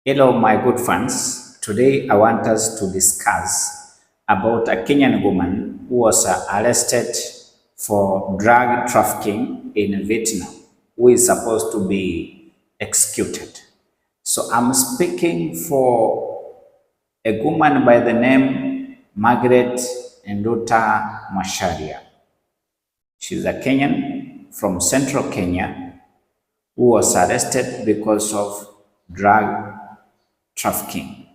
Hello, my good friends. Today I want us to discuss about a Kenyan woman who was arrested for drug trafficking in Vietnam, who is supposed to be executed. So I'm speaking for a woman by the name MAGRET NDUTA MACHARIA. She's a Kenyan from central Kenya who was arrested because of drug trafficking.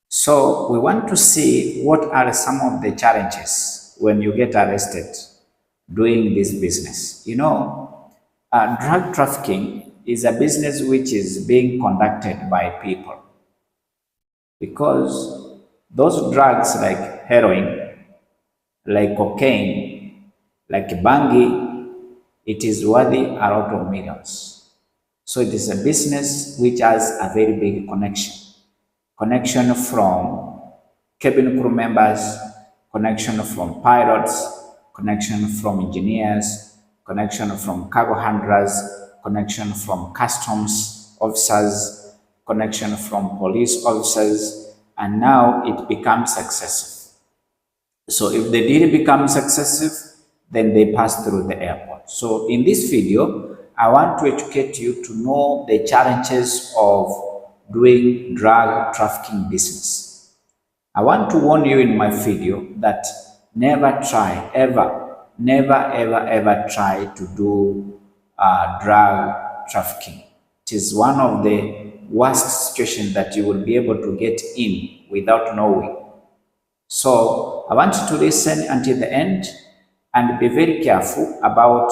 So we want to see what are some of the challenges when you get arrested doing this business. Drug trafficking is a business which is being conducted by people because those drugs like heroin, like cocaine, like bangi, it is worthy a lot of millions. So it is a business which has a very big connection from cabin crew members, connection from pilots, connection from engineers, connection from cargo handlers, connection from customs officers, connection from police officers, and now it becomes excessive. So if the deal becomes excessive, then they pass through the airport. So in this video, I want to educate you to know the challenges of doing drug trafficking business. I want to warn you in my video that never try, ever try to do drug trafficking. It is one of the worst situations that you will be able to get in without knowing. So I want you to listen until the end and be very careful about,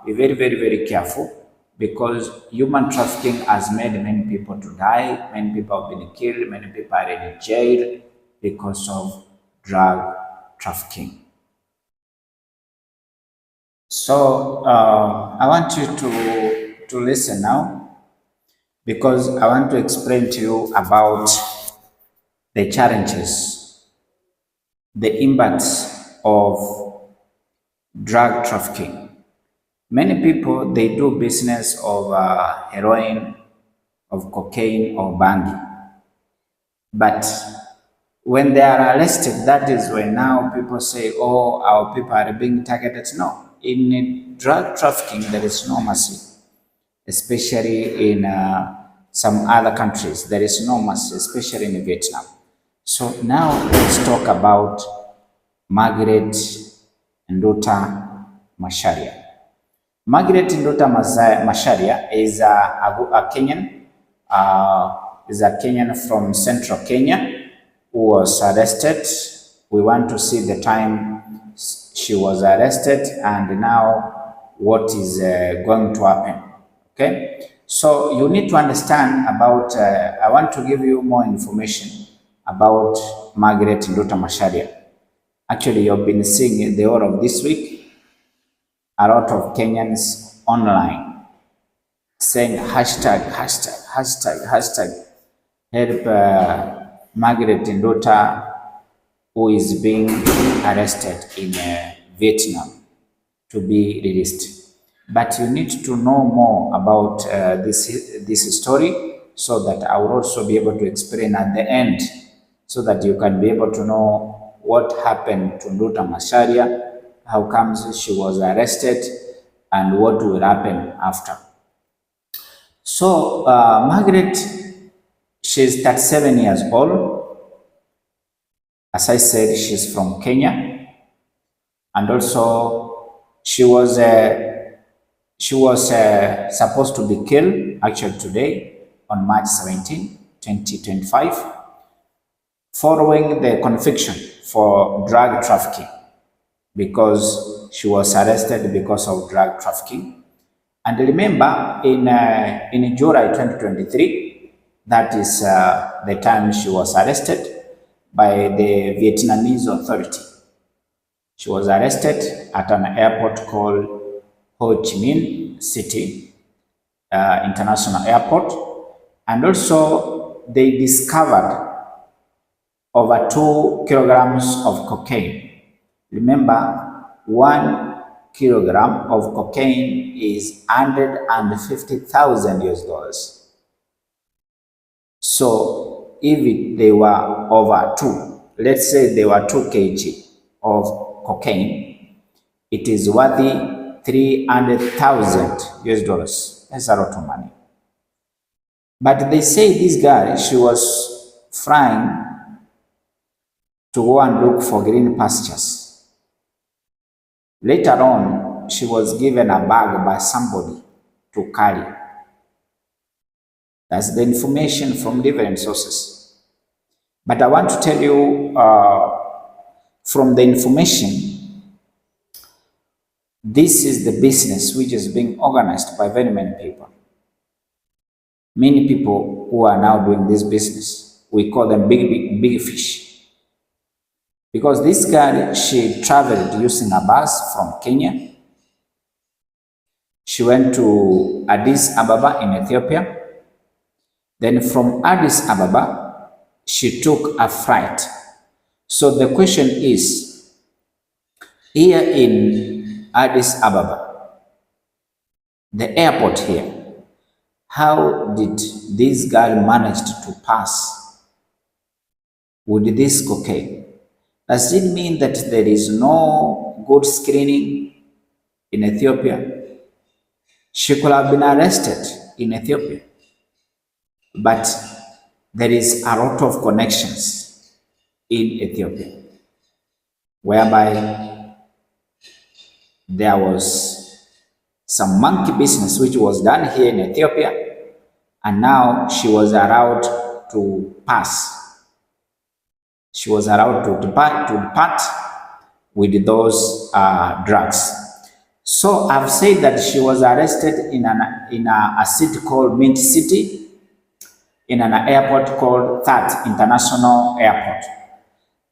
be very careful, because human trafficking has made many people to die, many people have been killed, many people are in jail because of drug trafficking. So I want you to listen now, because I want to explain to you about the challenges, the impacts of drug trafficking. Many people, they do business of heroin, of cocaine, or bangi. But when they are arrested, that is when now people say, oh, our people are being targeted. No, in drug trafficking, there is no mercy, especially in some other countries. There is no mercy, especially in Vietnam. So now let's talk about MAGRET NDUTA MACHARIA. MAGRET NDUTA MACHARIA is a Kenyan, from central Kenya who was arrested. We want to see the time she was arrested and now what is going to happen. Okay, so you need to understand about. I want to give you more information about MAGRET NDUTA MACHARIA. Actually, you've been seeing the whole of this week a lot of Kenyans online saying hashtag help MAGRET NDUTA who is being arrested in Vietnam to be released. But you need to know more about this story, so that I will also be able to explain at the end, so that you can be able to know what happened to NDUTA MACHARIA, how comes she was arrested, and what will happen after. So MAGRET, she's 37 years old. As I said, she's from Kenya, and also she was supposed to be killed actually today on March 17, 2025, following the conviction for drug trafficking, because she was arrested because of drug trafficking. And remember, in July 2023, that is the time she was arrested by the Vietnamese authority. She was arrested at an airport called Ho Chi Minh City International Airport, and also they discovered over 2 kilograms of cocaine. Remember, 1 kilogram of cocaine is $150,000 US. So if they were over 2, let's say they were 2 kg of cocaine, it is worthy 300,000 US dollars. That's a lot of money. But they say this girl, she was flying to go and look for green pastures. Later on, she was given a bag by somebody to carry. That's the information from different sources. But I want to tell you from the information, this is the business which is being organized by very many people. Many people who are now doing this business, we call them big fish. Because this girl, she traveled using a bus from Kenya. She went to Addis Ababa in Ethiopia. Then from Addis Ababa, she took a flight. So the question is, here in Addis Ababa, the airport here, how did this girl manage to pass with this cocaine? Does it mean that there is no good screening in Ethiopia? She could have been arrested in Ethiopia, but there is a lot of connections in Ethiopia, whereby there was some monkey business which was done here in Ethiopia, and now she was allowed to pass. She was allowed to depart with those drugs. So I've said that she was arrested in a city called Mint City, in an airport called That International Airport.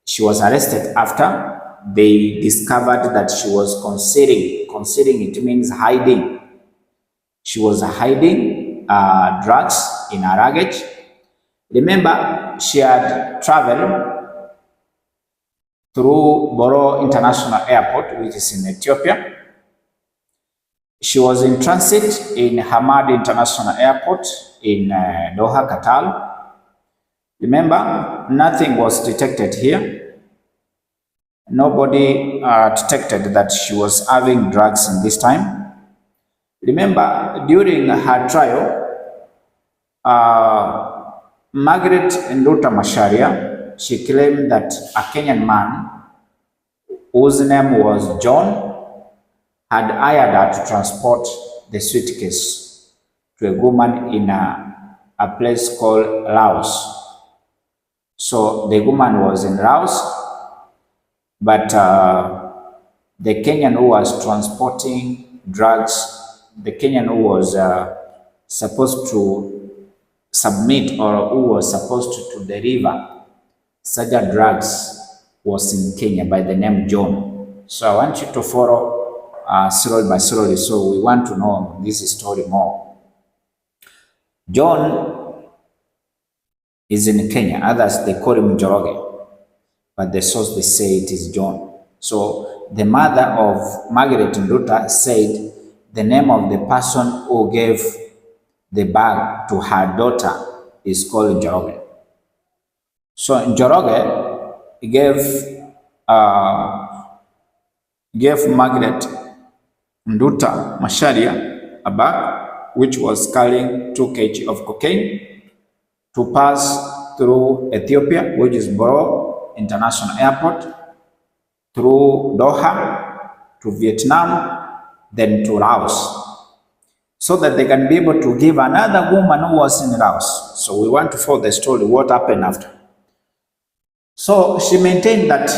She was arrested after they discovered that she was concealing. Concealing, it means hiding. She was hiding drugs in her luggage. Remember, she had traveled through Boro International Airport, which is in Ethiopia. She was in transit in Hamad International Airport in Doha, Qatar. Remember, nothing was detected here. Nobody detected that she was having drugs in this time. Remember, during her trial, MAGRET NDUTA MACHARIA, she claimed that a Kenyan man whose name was John had hired her to transport the suitcase to a woman in a place called Laos. So the woman was in Laos, but the Kenyan who was transporting drugs, the Kenyan who was supposed to submit or who was supposed to deliver such drugs was in Kenya by the name John. So I want you to follow slowly by slowly, so we want to know this story more. John is in Kenya. Others, they call him Njoroge, but the source, they say it is John. So the mother of MAGRET NDUTA said the name of the person who gave the bag to her daughter is called Njoroge. So Njoroge gave MAGRET NDUTA MACHARIA a bag which was carrying 2 kg of cocaine to pass through Ethiopia, which is Boro International Airport, through Doha to Vietnam, then to Laos, so that they can be able to give another woman who was in Laos. So we want to follow the story, what happened after. So she maintained that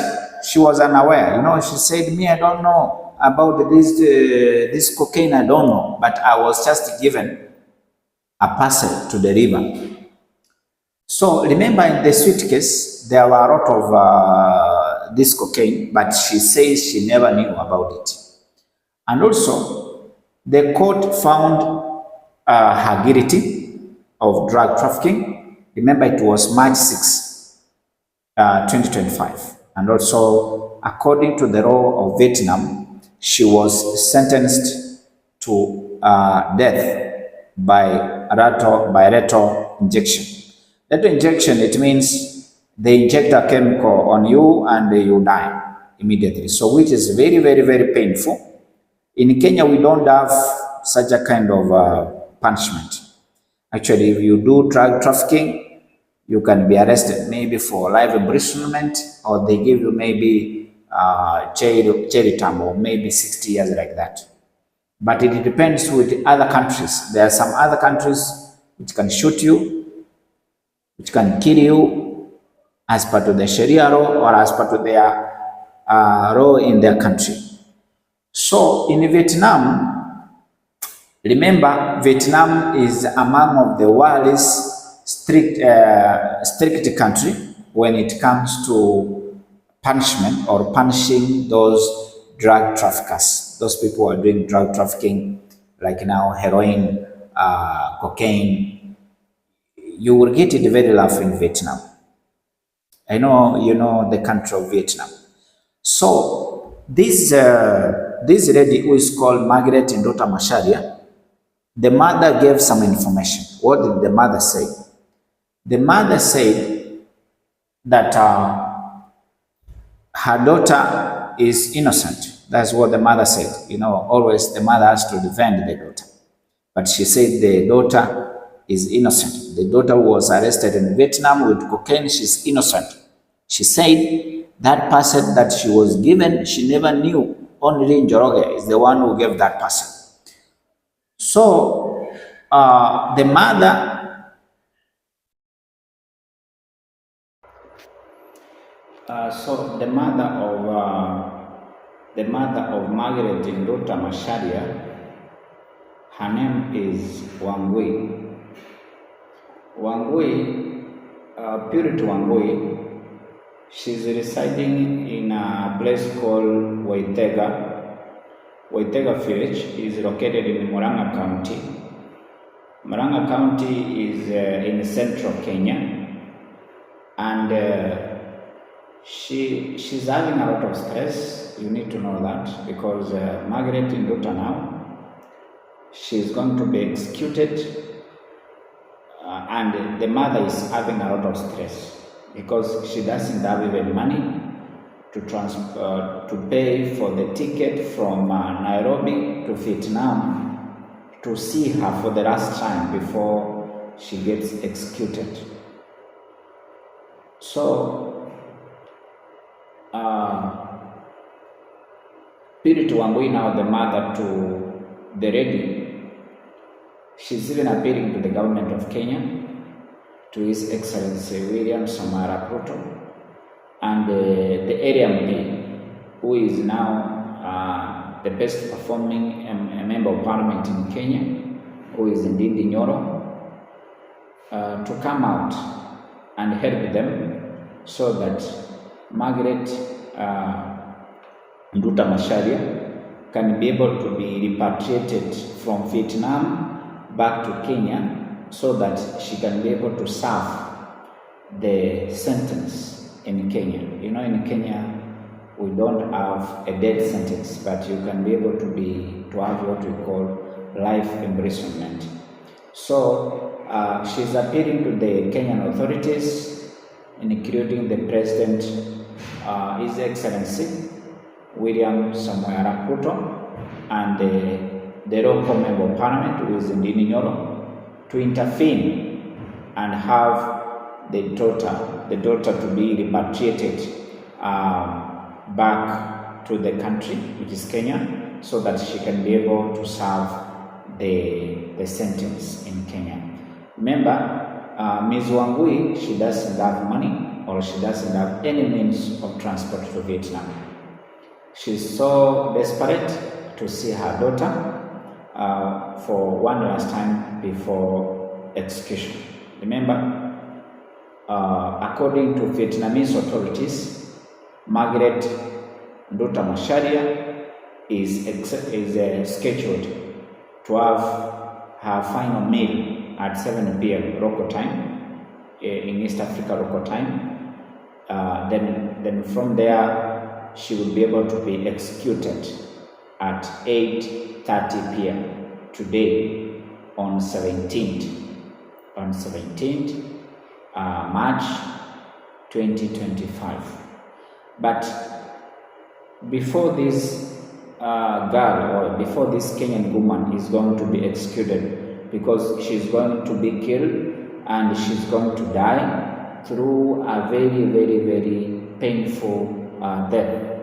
she was unaware. You know, she said, me, I don't know about this cocaine, I don't know, but I was just given a parcel to deliver. So remember, in the suitcase, there were a lot of this cocaine, but she says she never knew about it. And also, the court found her guilty of drug trafficking. Remember, it was March 6, 2025. And also, according to the law of Vietnam, she was sentenced to death by lethal injection. Lethal injection, it means they inject a chemical on you and you die immediately. So which is very, very, very painful. In Kenya, we don't have such a kind of punishment. Actually, if you do drug trafficking, you can be arrested maybe for life imprisonment, or they give you maybe jail term or maybe 60 years like that. But it depends with other countries. There are some other countries which can shoot you, which can kill you as part of the Sharia law or as part of their law in their country. So in Vietnam, remember, Vietnam is among of the world's strict country when it comes to punishment or punishing those drug traffickers, those people who are doing drug trafficking, like now heroin, cocaine. You will get it very rough in Vietnam. I know you know the country of Vietnam. So this lady who is called MAGRET NDUTA MACHARIA, the mother gave some information. What did the mother say? The mother said that her daughter is innocent. That's what the mother said. You know, always the mother has to defend the daughter. But she said the daughter is innocent. The daughter was arrested in Vietnam with cocaine. She's innocent. She said that person that she was given, she never knew. Only Njoroge is the one who gave that person. So the mother of Margaret NDUTA MACHARIA, her name is Wangui. Purity Wangui, she's residing in a place called Waitega. Waitega village is located in Murang'a County. Murang'a County is in central Kenya, and she's having a lot of stress. You need to know that, because Margaret NDUTA now, she's going to be executed, and the mother is having a lot of stress because she doesn't have even money to pay for the ticket from Nairobi to Vietnam to see her for the last time before she gets executed. So Purity Wangui, now the mother to the lady, she's even appealing to the government of Kenya, to His Excellency William Samoei Ruto, and the area MP, who is now the best performing member of parliament in Kenya, who is NDUTA, to come out and help them so that Margaret NDUTA MACHARIA can be able to be repatriated from Vietnam back to Kenya, so that she can be able to serve the sentence in Kenya. You know, in Kenya, we don't have a death sentence, but you can be able to have what we call life imprisonment. So she's appealing to the Kenyan authorities, including the President, His Excellency William Samoei Ruto, and the local member of parliament, who is NDUTA, to intervene and have the daughter to be repatriated back to the country, which is Kenya, so that she can be able to serve the sentence in Kenya. Remember, Ms. Wangui, she doesn't have money, or she doesn't have any means of transport to Vietnam. She's so desperate to see her daughter for one last time before execution. Remember, according to Vietnamese authorities, Margaret NDUTA MACHARIA is scheduled to have her final meal at 7 p.m. local time, in East Africa local time. Then from there, she will be able to be executed at 8:30 p.m. today on 17th. March 2025. But before this girl, or before this Kenyan woman is going to be executed, because she's going to be killed and she's going to die through a very, very, very painful death,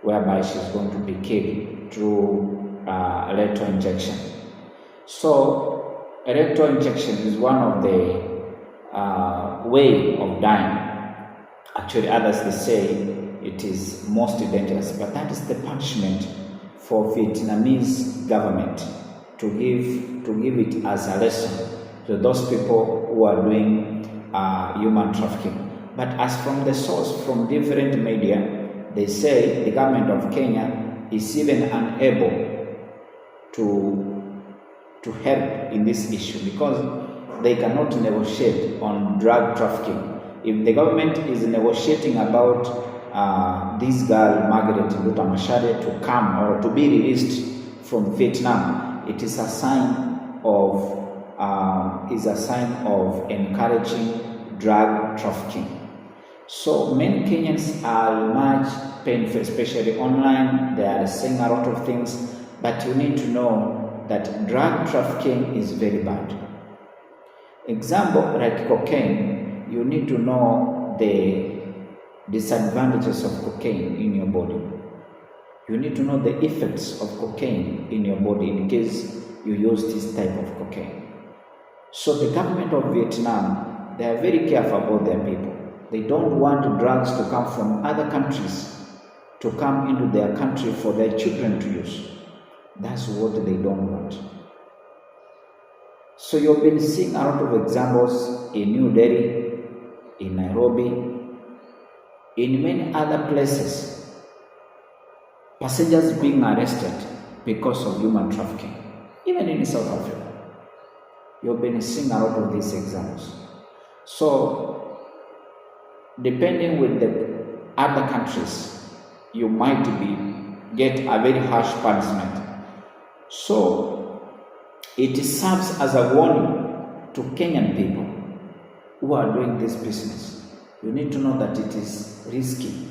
whereby she's going to be killed through electro injection. So electro injection is one of the way of dying. Actually, others they say it is most dangerous, but that is the punishment for Vietnamese government to give it as a lesson to those people who are doing human trafficking. But as from the source, from different media, they say the government of Kenya is even unable to help in this issue, because they cannot negotiate on drug trafficking. If the government is negotiating about this girl, MAGRET MACHARIA, to come or to be released from Vietnam, it is a sign of encouraging drug trafficking. So many Kenyans are much painful, especially online. They are saying a lot of things, but you need to know that drug trafficking is very bad. Example, like cocaine, you need to know the disadvantages of cocaine in your body. You need to know the effects of cocaine in your body in case you use this type of cocaine. So the government of Vietnam, they are very careful about their people. They don't want drugs to come from other countries to come into their country for their children to use. That's what they don't want. So you've been seeing a lot of examples in New Delhi, in Nairobi, in many other places, passengers being arrested because of human trafficking. Even in South Africa, you've been seeing a lot of these examples. So, depending with the other countries, you might get a very harsh punishment. So, it serves as a warning to Kenyan people who are doing this business. You need to know that it is risky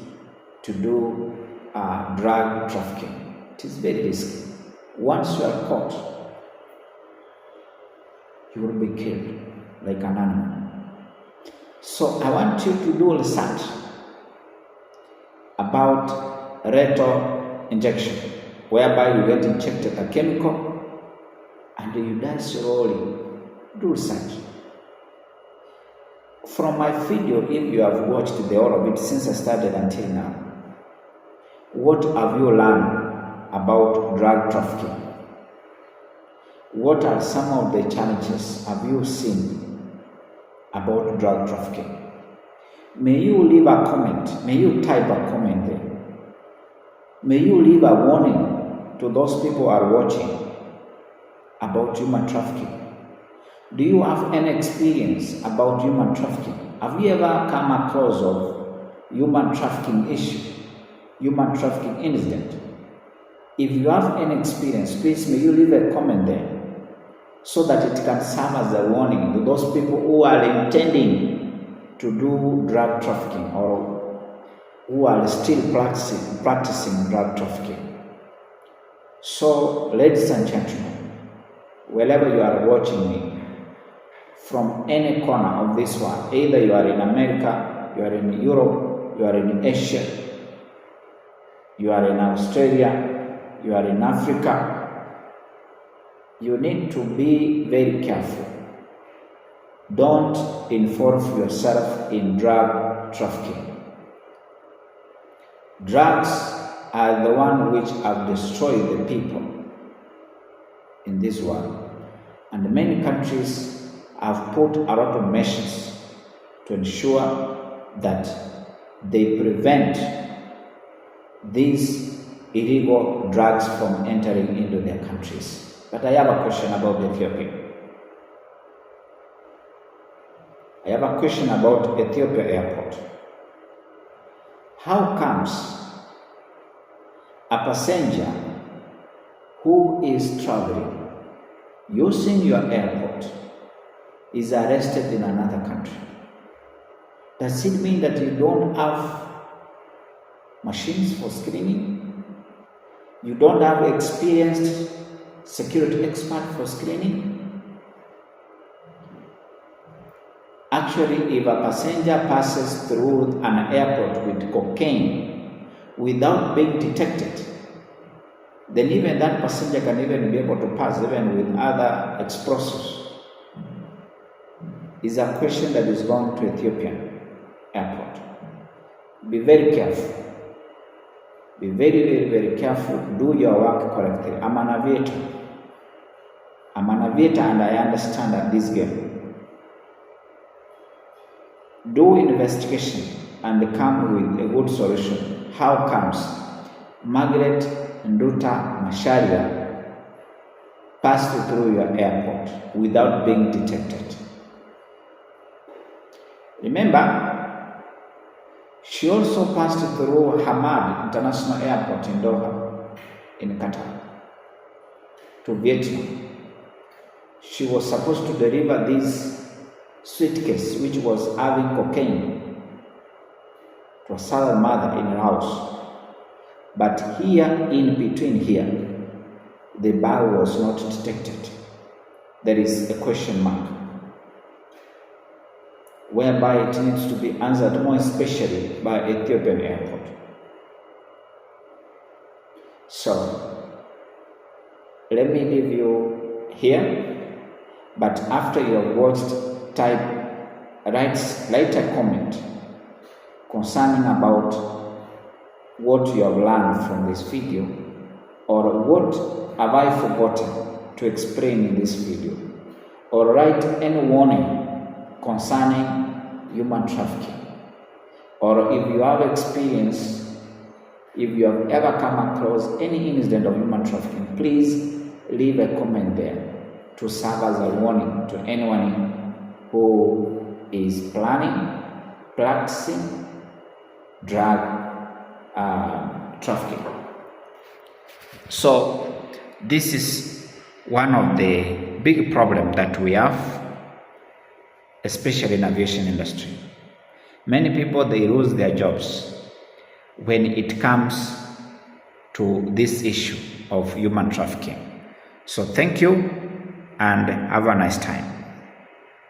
to do drug trafficking. It is very risky. Once you are caught, you will be killed like an animal. So I want you to do research about rectal injection, whereby you get injected a chemical and you die slowly. Do research. From my video, if you have watched the whole of it since I started until now, what have you learned about drug trafficking? What are some of the challenges have you seen about drug trafficking? May you leave a comment. May you type a comment there. May you leave a warning to those people who are watching about human trafficking. Do you have any experience about human trafficking? Have you ever come across of human trafficking issue, human trafficking incident? If you have any experience, please may you leave a comment there so that it can serve as a warning to those people who are intending to do drug trafficking or who are still practicing drug trafficking. So, ladies and gentlemen, wherever you are watching me, from any corner of this world, either you are in America, you are in Europe, you are in Asia, you are in Australia, you are in Africa, you need to be very careful. Don't involve yourself in drug trafficking. Drugs are the one which have destroyed the people in this world, and many countries have put a lot of measures to ensure that they prevent these illegal drugs from entering into their countries. But I have a question about Ethiopia. I have a question about Ethiopia airport. How comes a passenger who is traveling using your airport is arrested in another country? Does it mean that you don't have machines for screening? You don't have experienced security expert for screening? Actually, if a passenger passes through an airport with cocaine without being detected, then even that passenger can even be able to pass even with other explosives. Is a question that is going to Ethiopian airport. Be very careful. Be very, very careful. Do your work correctly. I'm an aviator. And I understand that this game. Do investigation and come with a good solution. How comes MAGRET, NDUTA, MACHARIA passed through your airport without being detected? Remember, she also passed through Hamad International Airport in Doha, in Qatar, to Vietnam. She was supposed to deliver this suitcase, which was having cocaine, to a single mother in her house. But here, in between here, the bag was not detected. There is a question mark, whereby it needs to be answered more especially by Ethiopian airport. So, let me leave you here, but after you have watched, write a comment concerning about what you have learned from this video, or what have I forgotten to explain in this video, or write any warning concerning human trafficking, or if you have experience, if you have ever come across any incident of human trafficking, please leave a comment there to serve as a warning to anyone who is planning, practicing drug trafficking. So this is one of the big problems that we have, especially in aviation industry. Many people, they lose their jobs when it comes to this issue of human trafficking. So thank you and have a nice time.